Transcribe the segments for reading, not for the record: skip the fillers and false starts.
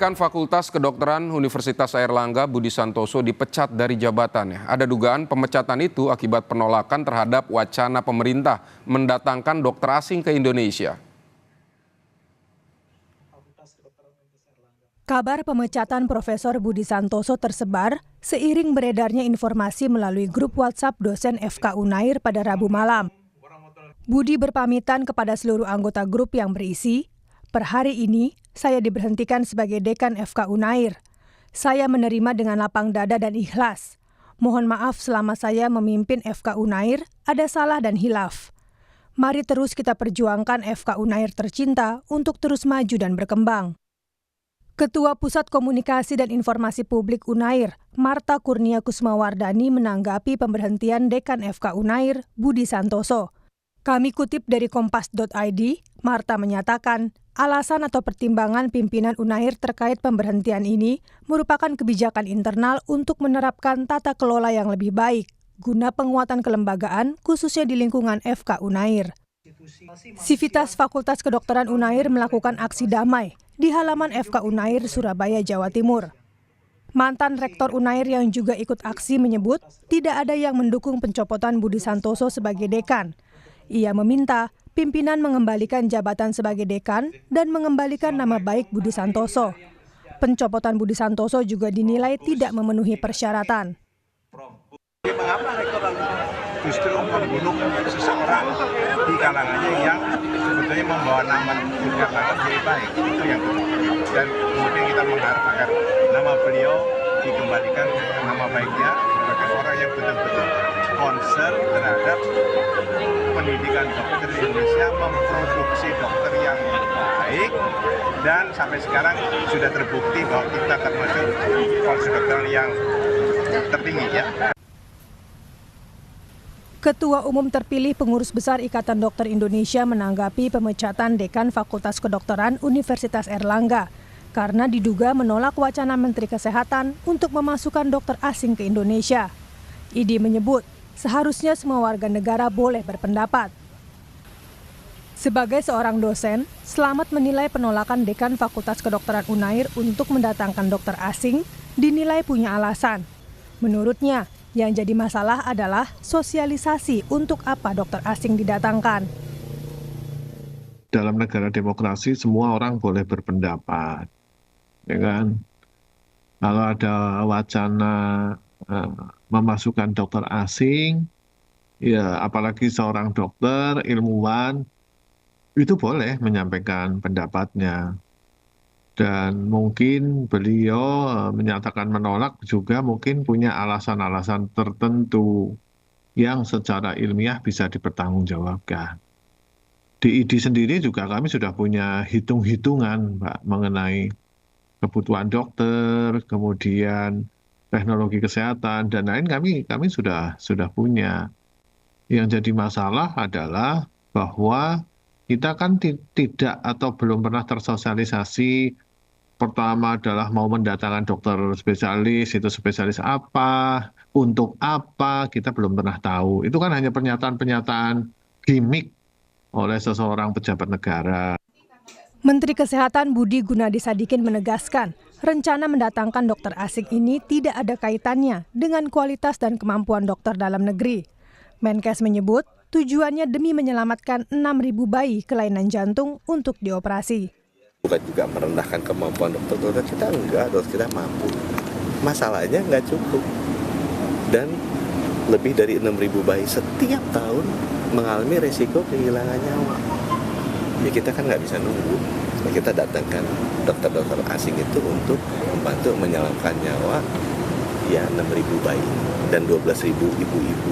Dekan Fakultas Kedokteran Universitas Airlangga Budi Santoso dipecat dari jabatannya. Ada dugaan pemecatan itu akibat penolakan terhadap wacana pemerintah mendatangkan dokter asing ke Indonesia. Kabar pemecatan Profesor Budi Santoso tersebar seiring beredarnya informasi melalui grup WhatsApp dosen FK Unair pada Rabu malam. Budi berpamitan kepada seluruh anggota grup yang berisi, "Per hari ini, saya diberhentikan sebagai dekan FK Unair. Saya menerima dengan lapang dada dan ikhlas. Mohon maaf selama saya memimpin FK Unair ada salah dan hilaf. Mari terus kita perjuangkan FK Unair tercinta untuk terus maju dan berkembang." Ketua Pusat Komunikasi dan Informasi Publik Unair, Marta Kurnia Kusmawardani menanggapi pemberhentian dekan FK Unair, Budi Santoso. Kami kutip dari kompas.id, Marta menyatakan, alasan atau pertimbangan pimpinan Unair terkait pemberhentian ini merupakan kebijakan internal untuk menerapkan tata kelola yang lebih baik, guna penguatan kelembagaan khususnya di lingkungan FK Unair. Sivitas Fakultas Kedokteran Unair melakukan aksi damai di halaman FK Unair, Surabaya, Jawa Timur. Mantan Rektor Unair yang juga ikut aksi menyebut tidak ada yang mendukung pencopotan Budi Santoso sebagai dekan. Ia meminta pimpinan mengembalikan jabatan sebagai dekan dan mengembalikan nama baik Budi Santoso. Pencopotan Budi Santoso juga dinilai tidak memenuhi persyaratan. Mengapa rektor justru membunuh seseorang di kalangannya yang sebetulnya membawa nama Yogyakarta jadi baik, itu yang dan kemudian kita mengharap agar nama beliau dikembalikan nama baiknya sebagai orang yang betul-betul concern terhadap pendidikan dokter di Indonesia, memproduksi dokter yang baik, dan sampai sekarang sudah terbukti bahwa kita termasuk fakultas kedokteran yang tertinggi ya. Ketua Umum terpilih Pengurus Besar Ikatan Dokter Indonesia menanggapi pemecatan Dekan Fakultas Kedokteran Universitas Airlangga karena diduga menolak wacana Menteri Kesehatan untuk memasukkan dokter asing ke Indonesia. Idi menyebut seharusnya semua warga negara boleh berpendapat. Sebagai seorang dosen, Slamet menilai penolakan Dekan Fakultas Kedokteran Unair untuk mendatangkan dokter asing dinilai punya alasan. Menurutnya, yang jadi masalah adalah sosialisasi untuk apa dokter asing didatangkan. Dalam negara demokrasi semua orang boleh berpendapat, ya kan? Kalau ada wacana memasukkan dokter asing, ya apalagi seorang dokter, ilmuwan, itu boleh menyampaikan pendapatnya. Dan mungkin beliau menyatakan menolak juga mungkin punya alasan-alasan tertentu yang secara ilmiah bisa dipertanggungjawabkan. Di ID sendiri juga kami sudah punya hitung-hitungan, Mbak, mengenai kebutuhan dokter, kemudian teknologi kesehatan, dan lain kami sudah punya. Yang jadi masalah adalah bahwa kita kan tidak atau belum pernah tersosialisasi. Pertama adalah mau mendatangkan dokter spesialis, itu spesialis apa, untuk apa, kita belum pernah tahu. Itu kan hanya pernyataan-pernyataan gimmick oleh seseorang pejabat negara. Menteri Kesehatan Budi Gunadi Sadikin menegaskan, rencana mendatangkan dokter asing ini tidak ada kaitannya dengan kualitas dan kemampuan dokter dalam negeri. Menkes menyebut, tujuannya demi menyelamatkan 6.000 bayi kelainan jantung untuk dioperasi. Bukan juga merendahkan kemampuan dokter kita, enggak, dokter kita mampu. Masalahnya enggak cukup. Dan lebih dari 6.000 bayi setiap tahun mengalami resiko kehilangan nyawa. Ya kita kan nggak bisa nunggu. Kita datangkan dokter-dokter asing itu untuk membantu menyelamatkan nyawa ya 6.000 bayi dan 12.000 ibu-ibu.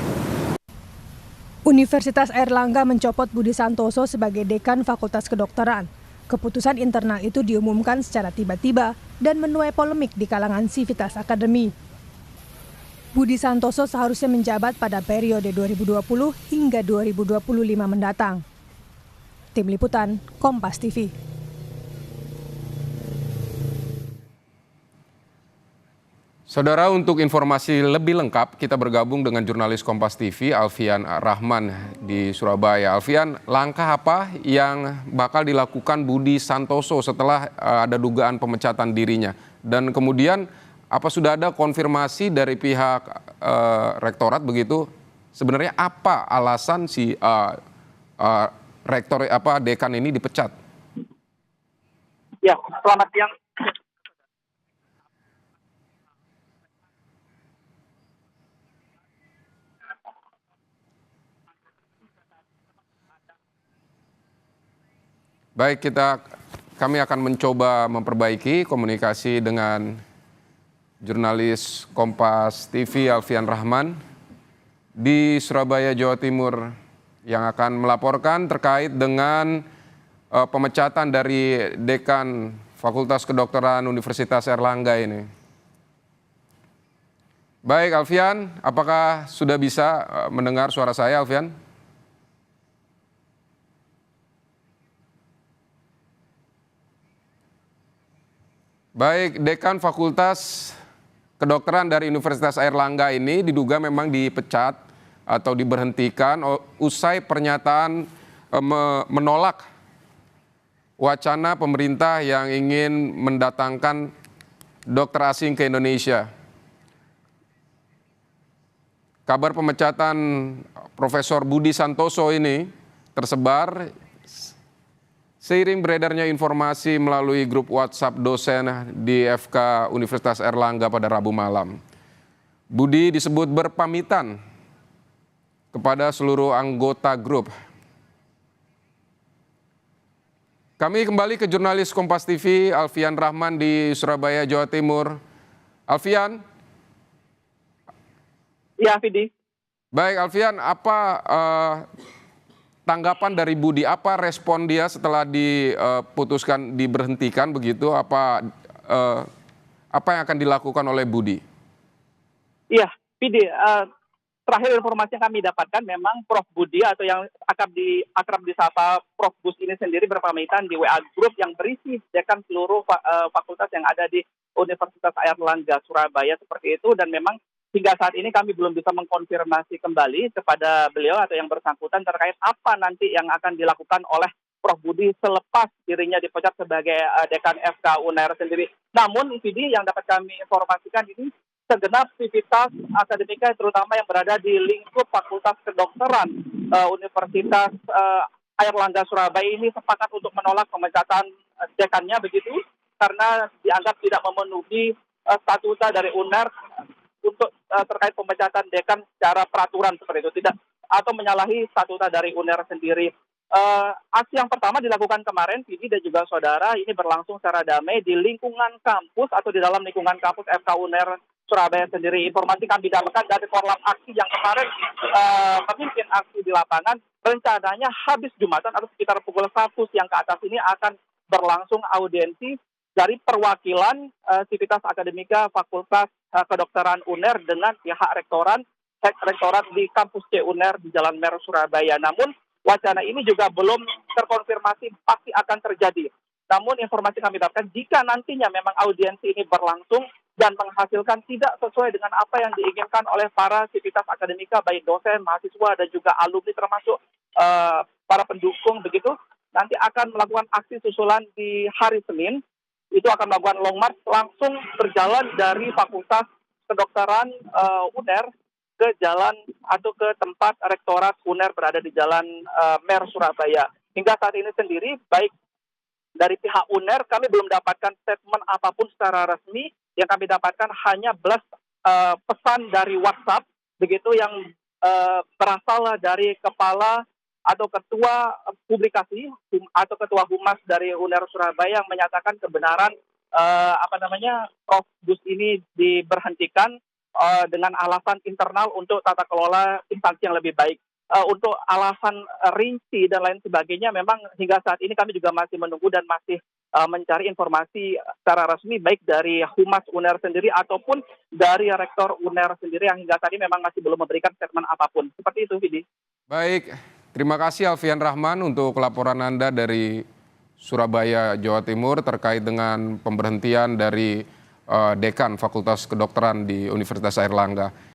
Universitas Airlangga mencopot Budi Santoso sebagai dekan Fakultas Kedokteran. Keputusan internal itu diumumkan secara tiba-tiba dan menuai polemik di kalangan Sivitas Akademi. Budi Santoso seharusnya menjabat pada periode 2020 hingga 2025 mendatang. Tim Liputan, Kompas TV. Saudara, untuk informasi lebih lengkap, kita bergabung dengan jurnalis Kompas TV, Alfian Rahman di Surabaya. Alfian, langkah apa yang bakal dilakukan Budi Santoso setelah ada dugaan pemecatan dirinya? Dan kemudian, apa sudah ada konfirmasi dari pihak rektorat begitu? Sebenarnya apa alasan si dekan ini dipecat? Ya, selamat siang. Baik, kami akan mencoba memperbaiki komunikasi dengan jurnalis Kompas TV Alfian Rahman di Surabaya, Jawa Timur yang akan melaporkan terkait dengan pemecatan dari Dekan Fakultas Kedokteran Universitas Airlangga ini. Baik, Alfian, apakah sudah bisa mendengar suara saya, Alfian? Baik, Dekan Fakultas Kedokteran dari Universitas Airlangga ini diduga memang dipecat atau diberhentikan usai pernyataan menolak wacana pemerintah yang ingin mendatangkan dokter asing ke Indonesia. Kabar pemecatan Profesor Budi Santoso ini tersebar seiring beredarnya informasi melalui grup WhatsApp dosen di FK Universitas Airlangga pada Rabu malam. Budi disebut berpamitan kepada seluruh anggota grup. Kami kembali ke jurnalis Kompas TV Alfian Rahman di Surabaya, Jawa Timur. Alfian. Ya, Fidi. Baik, Alfian, apa tanggapan dari Budi, apa respon dia setelah diputuskan diberhentikan begitu? Apa yang akan dilakukan oleh Budi? Iya, Fidi. Terakhir informasi yang kami dapatkan memang Prof Budi atau yang akrab disapa Prof Bus ini sendiri berpamitan di WA Group yang berisi dekan seluruh fakultas yang ada di Universitas Airlangga Surabaya seperti itu, dan memang hingga saat ini kami belum bisa mengkonfirmasi kembali kepada beliau atau yang bersangkutan terkait apa nanti yang akan dilakukan oleh Prof Budi selepas dirinya dipecat sebagai dekan FK UNER sendiri. Namun, Vidi, yang dapat kami informasikan ini segenap aktivitas akademika terutama yang berada di lingkup Fakultas Kedokteran Universitas Airlangga Surabaya ini sepakat untuk menolak pemecatan dekannya begitu, karena dianggap tidak memenuhi statuta dari UNER untuk terkait pemecatan dekan secara peraturan seperti itu, tidak atau menyalahi statuta dari UNER sendiri. Aksi yang pertama dilakukan kemarin, Vidi dan juga saudara, ini berlangsung secara damai di lingkungan kampus atau di dalam lingkungan kampus FK UNER Surabaya sendiri. Informasi kami dapatkan dari korlap aksi yang kemarin memimpin aksi di lapangan, rencananya habis Jumatan atau sekitar pukul 1 siang ke atas ini akan berlangsung audiensi dari perwakilan sivitas akademika Fakultas Kedokteran UNER dengan pihak rektorat di kampus C UNER di Jalan Mer Surabaya. Namun wacana ini juga belum terkonfirmasi pasti akan terjadi. Namun informasi kami dapatkan jika nantinya memang audiensi ini berlangsung dan menghasilkan tidak sesuai dengan apa yang diinginkan oleh para sivitas akademika, baik dosen, mahasiswa dan juga alumni termasuk para pendukung begitu, nanti akan melakukan aksi susulan di hari Senin. Itu akan melakukan long march langsung berjalan dari Fakultas Kedokteran UNER ke jalan atau ke tempat rektorat UNER berada di Jalan Mer Surabaya. Hingga saat ini sendiri, baik dari pihak UNER kami belum dapatkan statement apapun secara resmi. Yang kami dapatkan hanya pesan dari WhatsApp begitu yang berasal dari kepala atau ketua publikasi atau ketua humas dari UNER Surabaya yang menyatakan kebenaran Prof Bus ini diberhentikan dengan alasan internal untuk tata kelola instansi yang lebih baik. Untuk alasan rinci dan lain sebagainya memang hingga saat ini kami juga masih menunggu dan masih mencari informasi secara resmi baik dari humas UNER sendiri ataupun dari rektor UNER sendiri yang hingga saat ini memang masih belum memberikan statement apapun. Seperti itu, Vidi. Baik, terima kasih Alfian Rahman untuk laporan Anda dari Surabaya, Jawa Timur terkait dengan pemberhentian dari Dekan Fakultas Kedokteran di Universitas Airlangga.